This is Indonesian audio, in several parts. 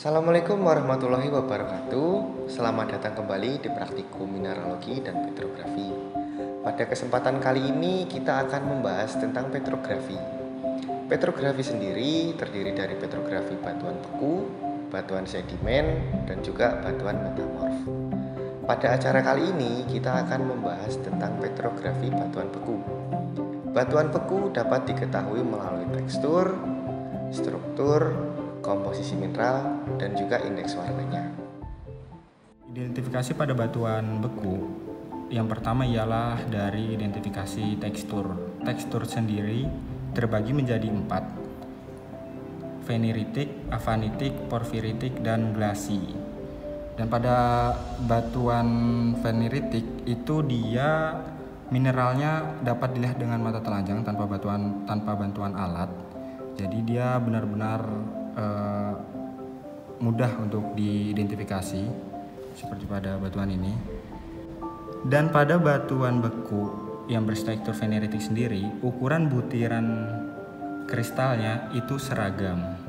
Assalamualaikum warahmatullahi wabarakatuh. Selamat datang kembali di Praktikum Mineralogi dan Petrografi. Pada kesempatan kali ini kita akan membahas tentang petrografi. Petrografi sendiri terdiri dari petrografi batuan beku, batuan sedimen, dan juga batuan metamorf. Pada acara kali ini kita akan membahas tentang petrografi batuan beku. Batuan beku dapat diketahui melalui tekstur, struktur, komposisi mineral, dan juga indeks warnanya. Identifikasi pada batuan beku yang pertama ialah dari identifikasi tekstur. Tekstur sendiri terbagi menjadi 4: veneritik, avanitik, porfiritik, dan glasi. Dan pada batuan veneritik itu dia mineralnya dapat dilihat dengan mata telanjang tanpa bantuan alat. Jadi dia benar-benar mudah untuk diidentifikasi seperti pada batuan ini. Dan pada batuan beku yang berstruktur veneritik sendiri, ukuran butiran kristalnya itu seragam.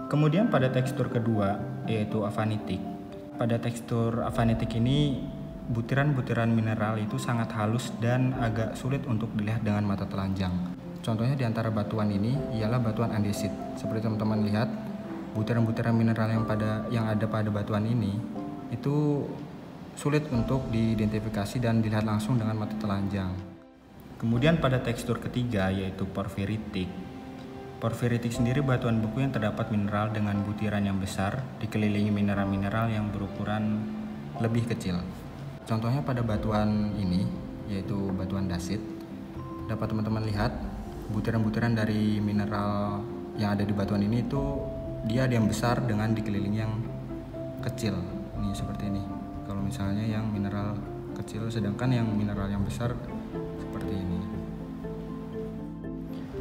Kemudian pada tekstur kedua yaitu avanitik. Pada tekstur avanitik ini butiran-butiran mineral itu sangat halus dan agak sulit untuk dilihat dengan mata telanjang. Contohnya di antara batuan ini ialah batuan andesit. Seperti teman-teman lihat, butiran-butiran mineral yang ada pada batuan ini itu sulit untuk diidentifikasi dan dilihat langsung dengan mata telanjang. Kemudian pada tekstur ketiga yaitu porfiritik. Porfiritik sendiri batuan beku yang terdapat mineral dengan butiran yang besar dikelilingi mineral-mineral yang berukuran lebih kecil. Contohnya pada batuan ini yaitu batuan dasit. Dapat teman-teman lihat butiran-butiran dari mineral yang ada di batuan ini itu dia ada yang besar dengan dikelilingi yang kecil. Ini seperti ini. Kalau misalnya yang mineral kecil, sedangkan yang mineral yang besar seperti ini.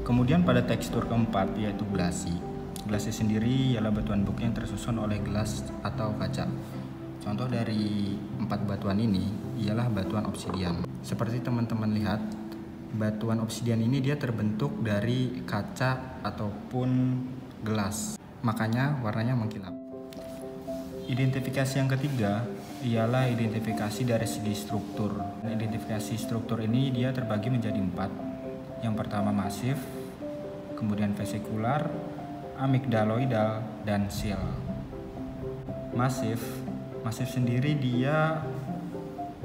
Kemudian pada tekstur keempat yaitu glasi. Glasi sendiri ialah batuan beku yang tersusun oleh gelas atau kaca. Contoh dari 4 batuan ini ialah batuan obsidian. Seperti teman-teman lihat, batuan obsidian ini dia terbentuk dari kaca ataupun gelas, makanya warnanya mengkilap. Identifikasi yang ketiga ialah identifikasi dari segi struktur. Identifikasi struktur ini dia terbagi menjadi 4. Yang pertama masif, kemudian vesikular, amigdaloidal, dan seal. Masif sendiri dia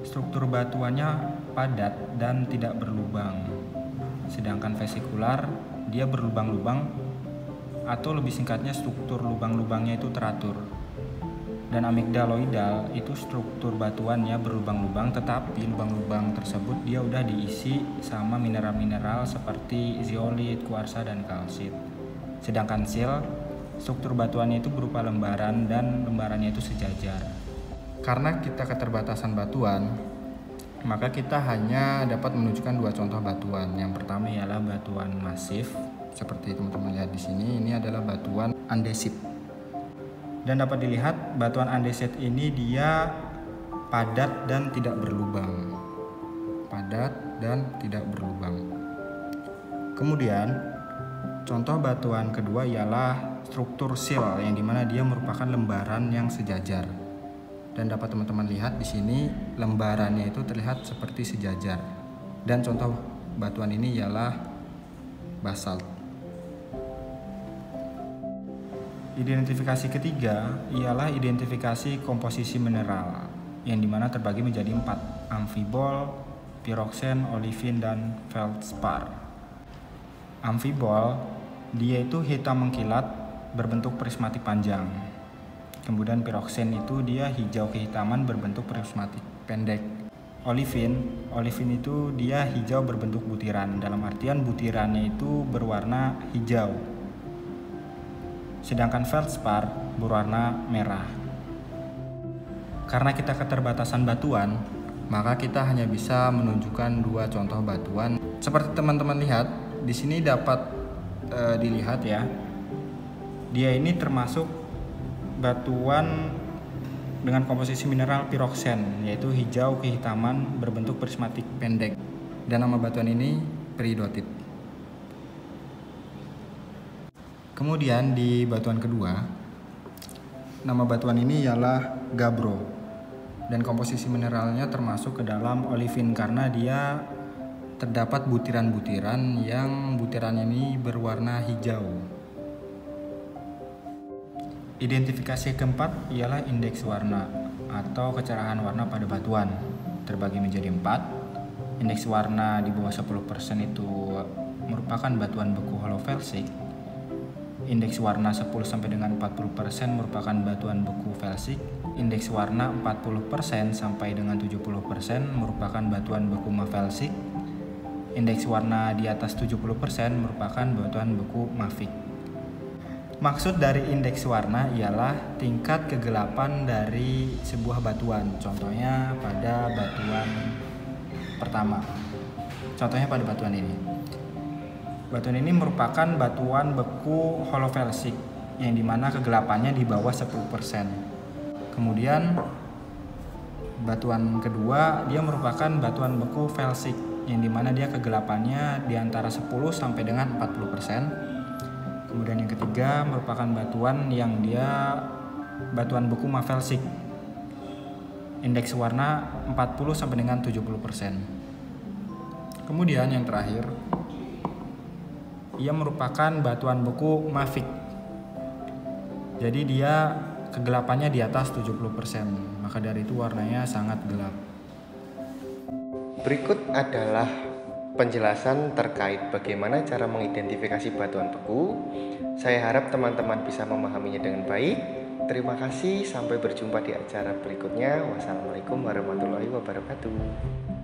struktur batuannya padat dan tidak berlubang. Sedangkan vesikular dia berlubang-lubang, atau lebih singkatnya struktur lubang-lubangnya itu teratur. Dan amigdaloidal itu struktur batuannya berlubang-lubang, tetapi lubang-lubang tersebut dia udah diisi sama mineral-mineral seperti zeolit, kuarsa, dan kalsit. Sedangkan seal struktur batuannya itu berupa lembaran dan lembarannya itu sejajar. Karena kita keterbatasan batuan, maka kita hanya dapat menunjukkan 2 contoh batuan. Yang pertama ialah batuan masif, seperti teman-teman lihat di sini. Ini adalah batuan andesit. Dan dapat dilihat batuan andesit ini dia padat dan tidak berlubang. Padat dan tidak berlubang. Kemudian contoh batuan kedua ialah struktur seal, yang dimana dia merupakan lembaran yang sejajar. Dan dapat teman-teman lihat di sini lembarannya itu terlihat seperti sejajar. Dan contoh batuan ini ialah basalt. Identifikasi ketiga ialah identifikasi komposisi mineral, yang dimana terbagi menjadi 4: amfibol, piroksen, olivin, dan feldspar. Amfibol dia itu hitam mengkilat berbentuk prismatik panjang. Kemudian piroksen itu dia hijau kehitaman berbentuk prismatik pendek. Olivin itu dia hijau berbentuk butiran, dalam artian butirannya itu berwarna hijau. Sedangkan feldspar berwarna merah. Karena kita keterbatasan batuan, maka kita hanya bisa menunjukkan 2 contoh batuan. Seperti teman-teman lihat, di sini dapat dilihat ya. Dia ini termasuk batuan dengan komposisi mineral piroksen, yaitu hijau kehitaman berbentuk prismatik pendek. Dan nama batuan ini peridotit. Kemudian di batuan kedua, nama batuan ini ialah gabbro dan komposisi mineralnya termasuk ke dalam olivin karena dia terdapat butiran-butiran yang butiran ini berwarna hijau. Identifikasi keempat ialah indeks warna atau kecerahan warna pada batuan, terbagi menjadi 4. Indeks warna di bawah 10% itu merupakan batuan beku holofelsik. Indeks warna 10 sampai dengan 40% merupakan batuan beku felsik. Indeks warna 40% sampai dengan 70% merupakan batuan beku mafelsik. Indeks warna di atas 70% merupakan batuan beku mafik. Maksud dari indeks warna ialah tingkat kegelapan dari sebuah batuan. Contohnya pada batuan pertama. Contohnya pada batuan ini. Batuan ini merupakan batuan beku holofelsik yang dimana kegelapannya di bawah 10%. Kemudian batuan kedua dia merupakan batuan beku felsik yang dimana dia kegelapannya di antara 10 sampai dengan 40%. Kemudian yang ketiga merupakan batuan yang dia batuan beku mafelsik. Indeks warna 40 sampai dengan 70%. Kemudian yang terakhir ia merupakan batuan beku mafik. Jadi dia kegelapannya di atas 70%. Maka dari itu warnanya sangat gelap. Berikut adalah penjelasan terkait bagaimana cara mengidentifikasi batuan beku. Saya harap teman-teman bisa memahaminya dengan baik. Terima kasih, sampai berjumpa di acara berikutnya. Wassalamualaikum warahmatullahi wabarakatuh.